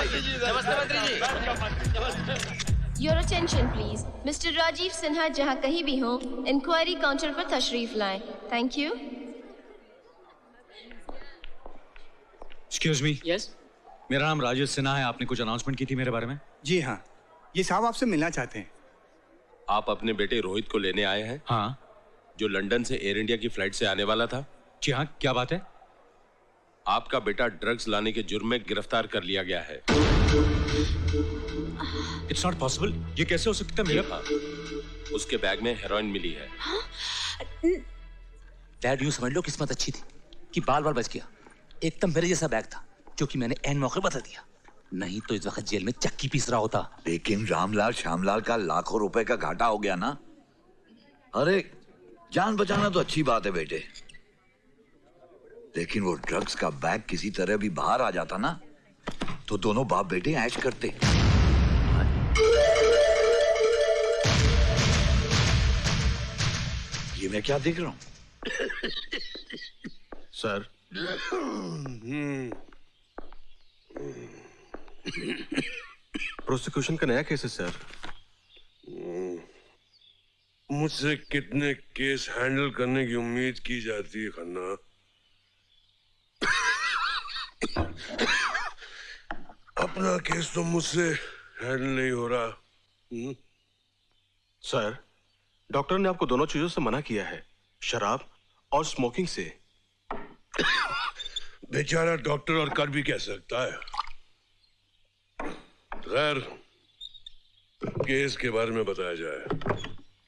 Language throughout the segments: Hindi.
नमस्ते मंत्री जी। Your attention please. Mr. Rajiv Sinha जहाँ कहीं भी हो, इंक्वायरी काउंटर पर तशरीफ लाएं. Thank you. Excuse me. Yes. मेरा नाम राजेश सिन्हा है. आपने कुछ अनाउंसमेंट की थी मेरे बारे में? जी हाँ, ये साहब आपसे मिलना चाहते हैं. आप अपने बेटे रोहित को लेने आए हैं? हाँ. जो लंदन से एयर इंडिया की फ्लाइट से आने वाला था? जी हाँ, क्या बात है? आपका बेटा ड्रग्स लाने के जुर्म में गिरफ्तार कर लिया गया है. It's not possible. ये कैसे हो सकता है? मेरा उसके बैग में हेरोइन मिली है. डैड, यूं समझ लो किस्मत अच्छी थी कि बाल बाल बच गया. एकदम मेरे जैसा बैग था जो कि मैंने एन मौके बता दिया, नहीं तो इस वक्त जेल में चक्की पीस रहा होता. लेकिन रामलाल श्यामलाल का लाखों रुपए का घाटा हो गया ना. अरे जान बचाना तो अच्छी बात है बेटे, लेकिन वो ड्रग्स का बैग किसी तरह भी बाहर आ जाता ना तो दोनों बाप बेटे ऐश करते. ये मैं क्या देख रहा हूं? सर, प्रोसिक्यूशन का नया केस है सर. मुझसे कितने केस हैंडल करने की उम्मीद की जाती है खन्ना. अपना केस तो मुझसे हैंडल नहीं हो रहा. सर, डॉक्टर ने आपको दोनों चीजों से मना किया है, शराब और स्मोकिंग से. बेचारा डॉक्टर और कर भी कह सकता है. खैर, केस के बारे में बताया जाए.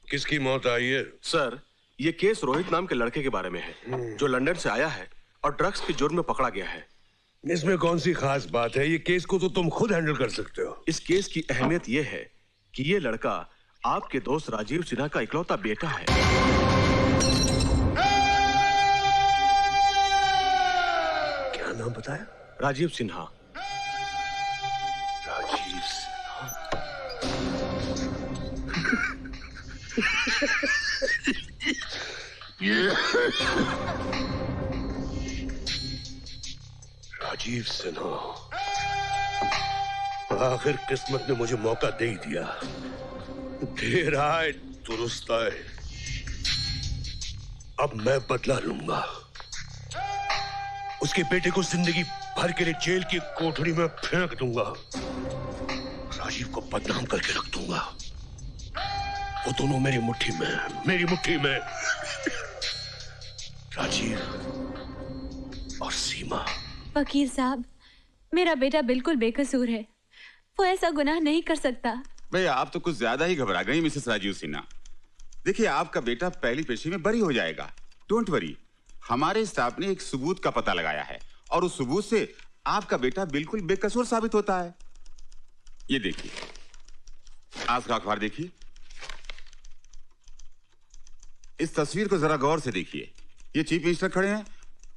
किसकी मौत आई है? सर, ये केस रोहित नाम के लड़के के बारे में है जो लंदन से आया है और ड्रग्स के जुर्म में पकड़ा गया है. इसमें कौन सी खास बात है? ये केस को तो तुम खुद हैंडल कर सकते हो. इस केस की अहमियत ये है कि ये लड़का आपके दोस्त राजीव सिन्हा का इकलौता बेटा है. क्या नाम बताया? राजीव सिन्हा. राजीव सिन्हा. राजीव सिन्हा. आखिर किस्मत ने मुझे मौका दे ही दिया. देर आए दुरुस्त आए. अब मैं बदला लूंगा. उसके बेटे को जिंदगी भर के लिए जेल की कोठरी में फेंक दूंगा. राजीव को बदनाम करके रख दूंगा. वो दोनों मेरी मुट्ठी में, मेरी मुट्ठी में. राजीव और सीमा. वकील साहब, मेरा बेटा बिल्कुल बेकसूर है. वो ऐसा गुनाह नहीं कर सकता. भाई आप तो कुछ ज्यादा ही घबरा गई मिसेस राजीव सिन्हा. देखिए, आपका बेटा पहली पेशी में बरी हो जाएगा. Don't worry. हमारे स्टाफ ने एक सबूत का पता लगाया है और उस सबूत से आपका बेटा बिल्कुल बेकसूर साबित होता है. ये देखिए, आज का अखबार देखिए. इस तस्वीर को जरा गौर से देखिए. ये चीफ मिनिस्टर खड़े हैं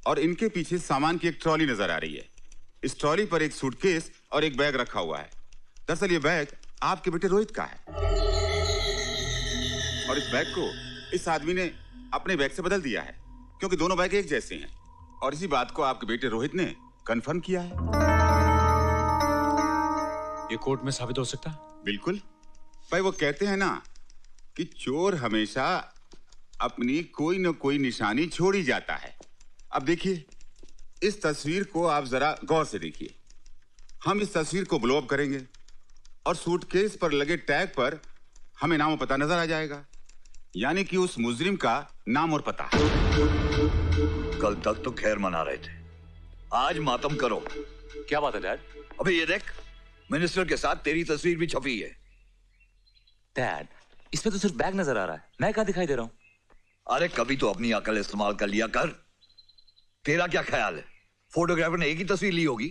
और इनके पीछे सामान की एक ट्रॉली नजर आ रही है. इस ट्रॉली पर एक सूटकेस और एक बैग रखा हुआ है. दरअसल ये बैग आपके बेटे रोहित का है और इस बैग को इस आदमी ने अपने बैग से बदल दिया है क्योंकि दोनों बैग एक जैसे हैं और इसी बात को आपके बेटे रोहित ने कंफर्म किया है. ये कोर्ट में साबित हो सकता है? बिल्कुल भाई. वो कहते हैं ना कि चोर हमेशा अपनी कोई न कोई निशानी छोड़ ही जाता है. अब देखिए, इस तस्वीर को आप जरा गौर से देखिए. हम इस तस्वीर को ब्लो अप करेंगे और सूटकेस पर लगे टैग पर हमें नाम और पता नजर आ जाएगा, यानी कि उस मुजरिम का नाम और पता. कल तक तो खैर मना रहे थे, आज मातम करो. क्या बात है डैड? अबे ये देख, मिनिस्टर के साथ तेरी तस्वीर भी छपी है. डैड, इसमें तो सिर्फ बैग नजर आ रहा है, मैं क्या दिखाई दे रहा हूँ? अरे कभी तो अपनी अकल इस्तेमाल कर लिया कर. तेरा क्या ख्याल है, फोटोग्राफर ने एक ही तस्वीर ली होगी?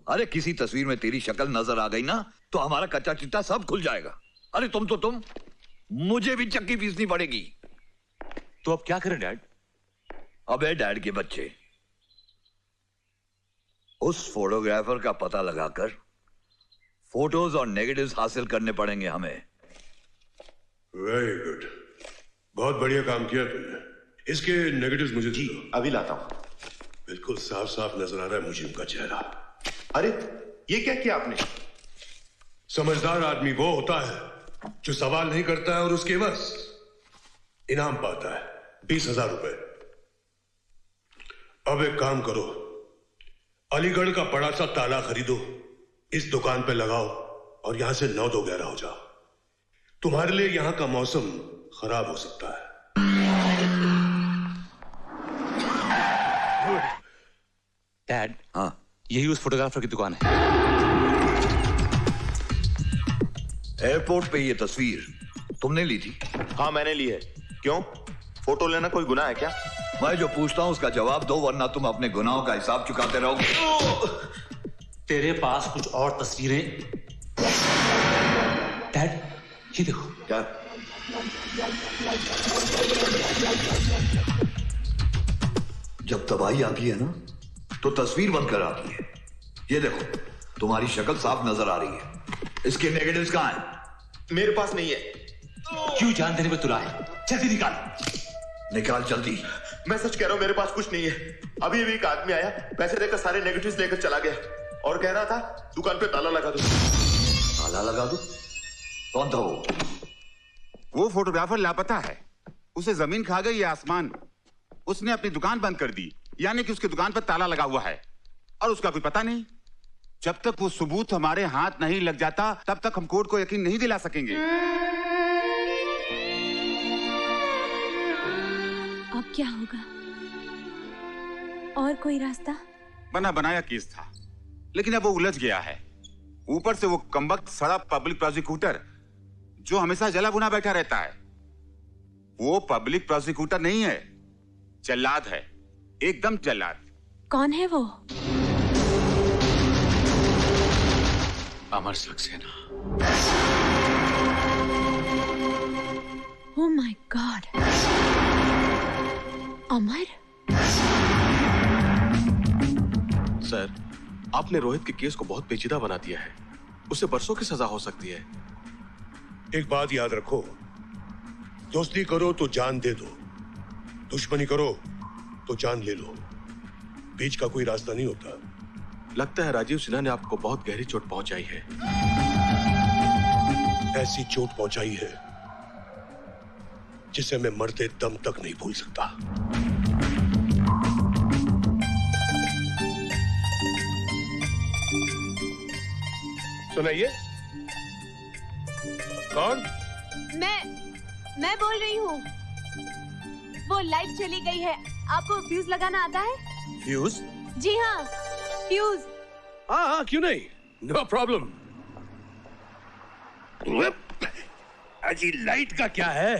अरे किसी तस्वीर में तेरी शक्ल नजर आ गई ना तो हमारा कच्चा चिट्टा सब खुल जाएगा. अरे तुम मुझे भी चक्की पीसनी पड़ेगी. तो अब क्या करें डैड? अबे डैड के बच्चे, उस फोटोग्राफर का पता लगाकर फोटोज और नेगेटिव्स हासिल करने पड़ेंगे हमें. Very good. बहुत बढ़िया काम किया तुमने. इसके नेगेटिव्स मुझे दो. अभी लाता हूं. बिल्कुल साफ साफ नजर आ रहा है मुझे उनका चेहरा. अरे ये क्या किया आपने? समझदार आदमी वो होता है जो सवाल नहीं करता है और उसके बस इनाम पाता है 20,000 रुपए। अब एक काम करो, अलीगढ़ का बड़ा सा ताला खरीदो, इस दुकान पे लगाओ और यहां से 9-2-11 हो जाओ। तुम्हारे लिए यहां का मौसम खराब हो सकता है। डैड, हाँ, यही उस फोटोग्राफर की दुकान है। एयरपोर्ट पे ये तस्वीर तुमने ली थी? हाँ, मैंने ली है। क्यों? फोटो लेना कोई गुनाह है क्या? मैं जो पूछता हूं उसका जवाब दो, वरना तुम अपने गुनाहों का हिसाब चुकाते रहोगे। तेरे पास कुछ और तस्वीरें? डैड, ये देखो। क्या? जब तबाही आती है ना तो तस्वीर बनकर आती है। ये देखो, तुम्हारी शक्ल साफ नजर आ रही है। इसके नेगेटिव्स कहां हैं? मेरे पास नहीं है। क्यों जान देने में तुला है? जल्दी निकाल। निकाल जल्दी। मैं सच कह रहा हूं, मेरे पास कुछ नहीं है। अभी अभी एक आदमी आया, पैसे देकर सारे नेगेटिव्स लेकर चला गया और कह रहा था दुकान पे ताला लगा दो। ताला लगा दो? कौन था वो? वो फोटोग्राफर लापता है। उसे जमीन खा गई या आसमान। उसने अपनी दुकान बंद कर दी, यानी कि उसकी दुकान पर ताला लगा हुआ है और उसका कोई पता नहीं। जब तक वो सबूत हमारे हाथ नहीं लग जाता तब तक हम कोर्ट को यकीन नहीं दिला सकेंगे। अब क्या होगा? और कोई रास्ता? बना बनाया केस था, लेकिन अब वो उलझ गया है। ऊपर से वो कमबख्त सड़ा पब्लिक प्रोसिक्यूटर जो हमेशा जला भुना बैठा रहता है। वो पब्लिक प्रोसिक्यूटर नहीं है, जल्लाद है, एकदम जल्लाद। कौन है वो? Amar Saxena. Oh my god, Amar? Sir, आपने रोहित के केस को बहुत पेचीदा बना दिया है। उसे बरसों की सजा हो सकती है। एक बात याद रखो, दोस्ती करो तो जान दे दो, दुश्मनी करो तो जान ले लो। बीच का कोई रास्ता नहीं होता। लगता है राजीव सिन्हा ने आपको बहुत गहरी चोट पहुंचाई है। ऐसी चोट पहुंचाई है जिसे मैं मरते दम तक नहीं भूल सकता। सुनाइए। कौन? मैं बोल रही हूँ। वो लाइट चली गई है, आपको फ्यूज लगाना आता है? फ्यूज? जी हाँ, फ्यूज। हाँ, क्यों नहीं, नो प्रॉब्लम। अजी लाइट का क्या है,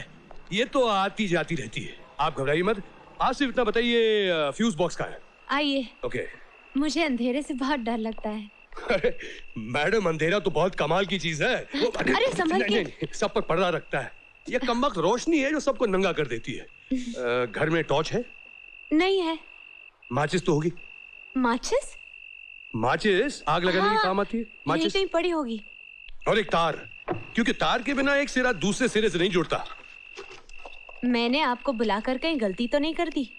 ये तो आती जाती रहती है, आप घबराइए मत। आज सिर्फ इतना बताइए, फ्यूज बॉक्स का है? आइए। ओके। मुझे अंधेरे से बहुत डर लगता है। अरे मैडम, अंधेरा तो बहुत कमाल की चीज है। अरे संभल के। नहीं, सब पर पर्दा रखता है। ये कमबख्त रोशनी है जो सबको नंगा कर देती है। घर में टॉर्च है? नहीं है। माचिस तो होगी? माचिस? माचिस आग लगाने के काम आती है। माचिस कहीं पड़ी होगी। और एक तार, क्योंकि तार के बिना एक सिरा दूसरे सिरे से नहीं जुड़ता। मैंने आपको बुलाकर कहीं गलती तो नहीं कर दी?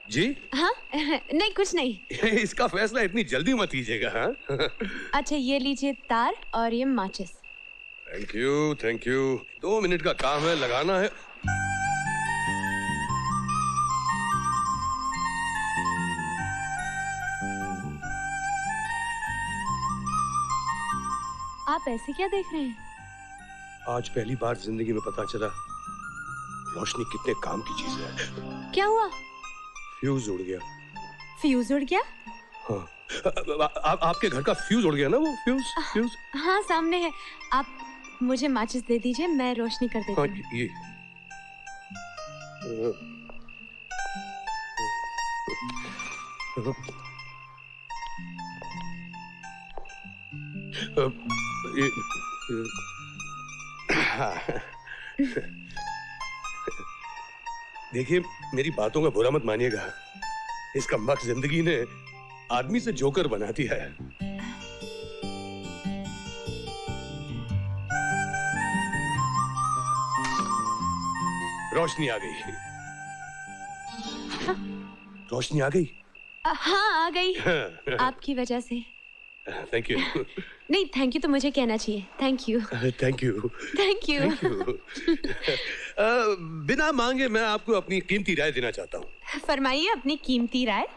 जी? हाँ नहीं, कुछ नहीं। इसका फैसला इतनी जल्दी मत कीजिएगा। हाँ? अच्छा, ये लीजिए तार और ये माचिस। Thank you, thank you. 2 minute का काम है, लगाना है। आप ऐसे क्या देख रहे हैं? आज पहली बार जिंदगी में पता चला रोशनी कितने काम की चीज है। क्या हुआ? फ्यूज उड़ गया। फ्यूज उड़ गया? हाँ, आपके घर का फ्यूज उड़ गया ना? वो फ्यूज? हाँ, सामने है। आप मुझे माचिस दे दीजिए, मैं रोशनी कर देती हूँ। ये देखिए, मेरी बातों का बुरा मत मानिएगा। इस कमबख्त जिंदगी ने आदमी से जोकर बना दिया है। रोशनी आ गई। रोशनी आ गई? हाँ, आ गई। आपकी वजह से। Thank you. नहीं, थैंक यू तो मुझे कहना चाहिए। Thank you. Thank you. Thank you. बिना मांगे मैं आपको अपनी कीमती राय देना चाहता हूँ। फरमाइए अपनी कीमती राय।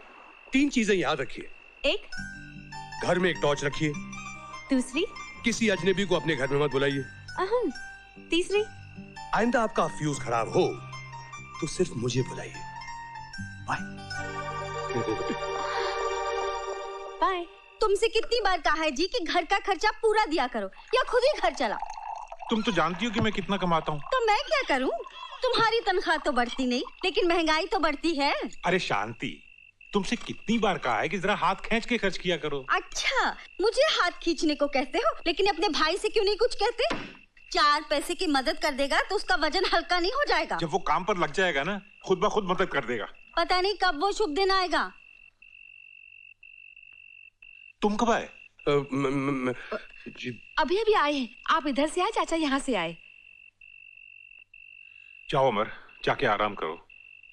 3 चीजें याद रखिए। एक, घर में एक टॉर्च रखिए। दूसरी, किसी अजनबी को अपने घर में मत बुलाइए। तीसरी, आइंदा आपका फ्यूज खराब हो तो सिर्फ मुझे बुलाइए। बाय। बाय। तुमसे कितनी बार कहा है जी कि घर का खर्चा पूरा दिया करो या खुद ही घर चलाओ। तुम तो जानती हो कि मैं कितना कमाता हूँ। तो मैं क्या करूँ? तुम्हारी तनख्वाह तो बढ़ती नहीं, लेकिन महंगाई तो बढ़ती है। अरे शांति, तुमसे कितनी बार कहा है कि जरा हाथ खींच के खर्च किया करो। अच्छा, मुझे हाथ खींचने को कहते हो, लेकिन अपने भाई से क्यों नहीं कुछ कहते? 4 पैसे की मदद कर देगा तो उसका वजन हल्का नहीं हो जाएगा। जब वो काम पर लग जाएगा ना, खुद ब खुद मदद कर देगा। पता नहीं कब वो शुभ दिन आएगा। तुम कब आए? अभी अभी आए हैं। आप इधर से आए, चाचा यहाँ से आए। जाओ अमर, जाके आराम करो,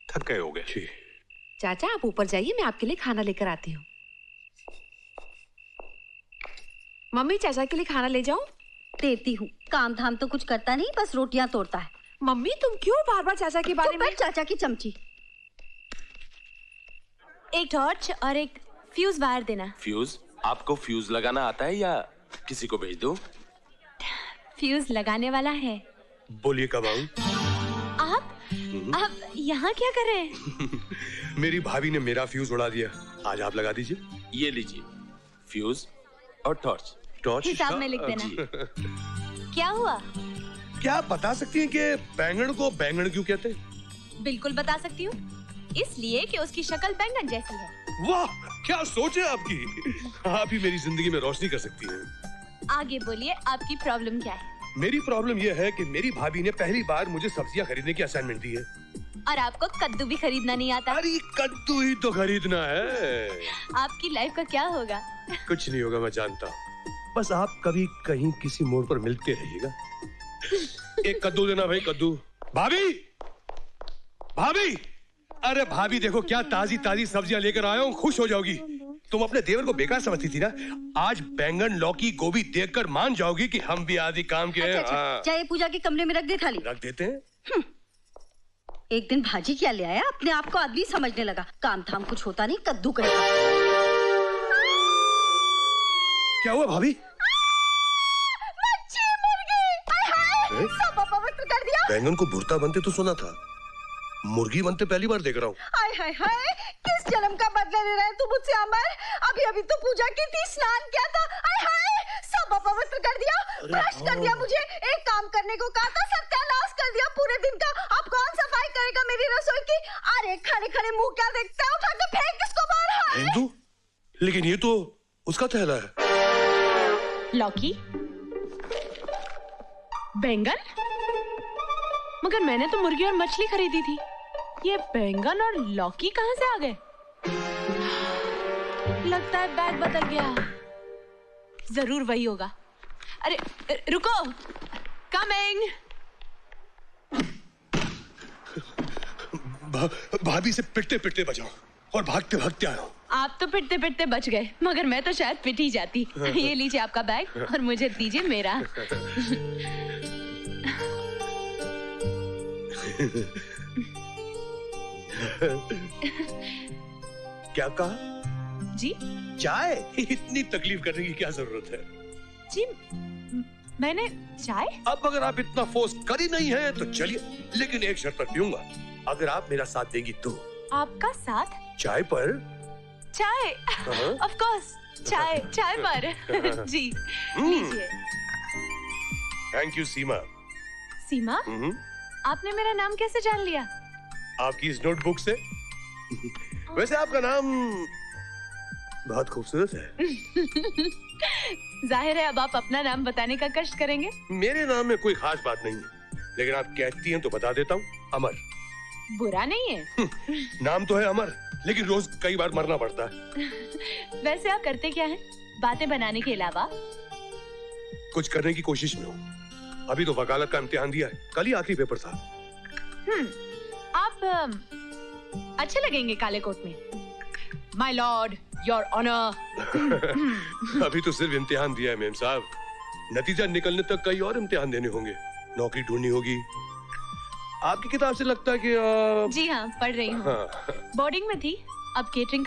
थक गए होगे। चाचा आप ऊपर जाइए, मैं आपके लिए खाना लेकर आती हूँ। मम्मी चाचा के लिए खाना ले जाऊं? देती हूँ। काम धाम तो कुछ करता नहीं, बस रोटियां तोड़ता है। मम्मी तुम क्यों बार बार चाचा के बारे में? चाचा की चमची। एक टॉर्च और एक फ्यूज वायर देना। फ्यूज? आपको फ्यूज लगाना आता है या किसी को भेज दूं? फ्यूज लगाने वाला है। बोलिए कब आऊं? आप यहाँ क्या कर रहे हैं? मेरी भाभी ने मेरा फ्यूज उड़ा दिया, आज आप लगा दीजिए। ये लीजिए फ्यूज और टॉर्च। टॉर्च हिसाब में लिख देना। क्या हुआ? क्या आप बता सकती हैं कि बैंगन को बैंगन क्यों कहते हैं? बिल्कुल बता सकती हूँ, इसलिए कि उसकी शक्ल बैंगन जैसी है। वाह, क्या सोच है आपकी। आप ही मेरी जिंदगी में रोशनी कर सकती हैं। आगे बोलिए, आपकी प्रॉब्लम क्या है? मेरी प्रॉब्लम यह है कि मेरी भाभी ने पहली बार मुझे सब्जियां खरीदने की असाइनमेंट दी है। और आपको कद्दू भी खरीदना नहीं आता। अरे कद्दू ही तो खरीदना है। आपकी लाइफ का क्या होगा? कुछ नहीं होगा, मैं जानता हूँ। बस आप कभी कहीं किसी मोड़ पर मिलते रहिएगा। एक कद्दू देना भाई, कद्दू। भाभी, भाभी, अरे भाभी देखो क्या ताजी ताजी सब्जियां लेकर आया हूँ, खुश हो जाओगी। तुम अपने देवर को बेकार समझती थी ना, आज बैंगन लौकी गोभी देखकर मान जाओगी कि हम भी आदि काम के हैं। अच्छा, चाहे पूजा के कमरे में रख दे थाली। रख देते हैं। एक दिन भाजी क्या ले आया, अपने आप को आदमी समझने लगा। काम धाम कुछ होता नहीं, कद्दू करेगा। क्या हुआ भाभी? मच्छी मर गई। सब अपवित्र कर दिया। बैंगन को भुर्ता बनते तो सुना था, मुर्गी बनते पहली बार देख रहा हूँ। हाय हाय हाय, किस जन्म का बदला ले रहा है तू मुझसे अमर? अभी अभी तो पूजा की थी, स्नान किया था। हाय हाय, सब अपवित्र कर दिया, भ्रष्ट कर दिया मुझे। एक काम करने को कहा था, सत्यानाश कर दिया पूरे दिन का। अब कौन सफाई करेगा मेरी रसोई की? अरे खड़े खड़े मुंह क्या देखता है, उठा के फेंक किसको बाहर। हिंदू? लेकिन ये तो उसका थैला है। लौकी, बैंगन, मगर मैंने तो मुर्गी और मछली खरीदी थी। ये बैंगन और लौकी कहां से आ गए? लगता है बैग बदल गया। जरूर वही होगा। अरे रुको, कमिंग। भाभी से पिटते पिटते बचाओ और भागते भागते आया हूँ। आप तो पिटते पिटते बच गए, मगर मैं तो शायद पिट ही जाती। ये लीजिए आपका बैग और मुझे दीजिए मेरा। क्या कहा? जी? चाय? इतनी तकलीफ करने की क्या जरूरत है? जी मैंने चाय? अब अगर आप इतना फोर्स कर ही नहीं है तो चलिए, लेकिन एक शर्त पर पीऊंगा, अगर आप मेरा साथ देंगी तो। आपका साथ? चाय पर? चाय, ऑफ कोर्स, चाय पर। जी लीजिए। थैंक यू सीमा। सीमा? आपने मेरा नाम कैसे जान लिया? आपकी इस नोटबुक से। वैसे आपका नाम बहुत खूबसूरत है। जाहिर है अब आप अपना नाम बताने का कष्ट करेंगे। मेरे नाम में कोई खास बात नहीं है, लेकिन आप कहती हैं तो बता देता हूँ, अमर। बुरा नहीं है। नाम तो है अमर, लेकिन रोज कई बार मरना पड़ता है। वैसे आप करते क्या हैं बातें बनाने के अलावा? कुछ करने की कोशिश में हूँ। अभी तो वकालत का इम्तिहान दिया है, कल ही आखिरी पेपर था। आप अच्छे लगेंगे काले कोट में। My lord, your honour. अभी तो सिर्फ इम्तिहान दिया है मेम साहब, नतीजा निकलने तक कई और इम्तिहान देने होंगे, नौकरी ढूंढनी होगी। आपकी किताब से लगता है कि जी हाँ, पढ़ रही हूँ। हाँ। बोर्डिंग में थी, अब केटरिंग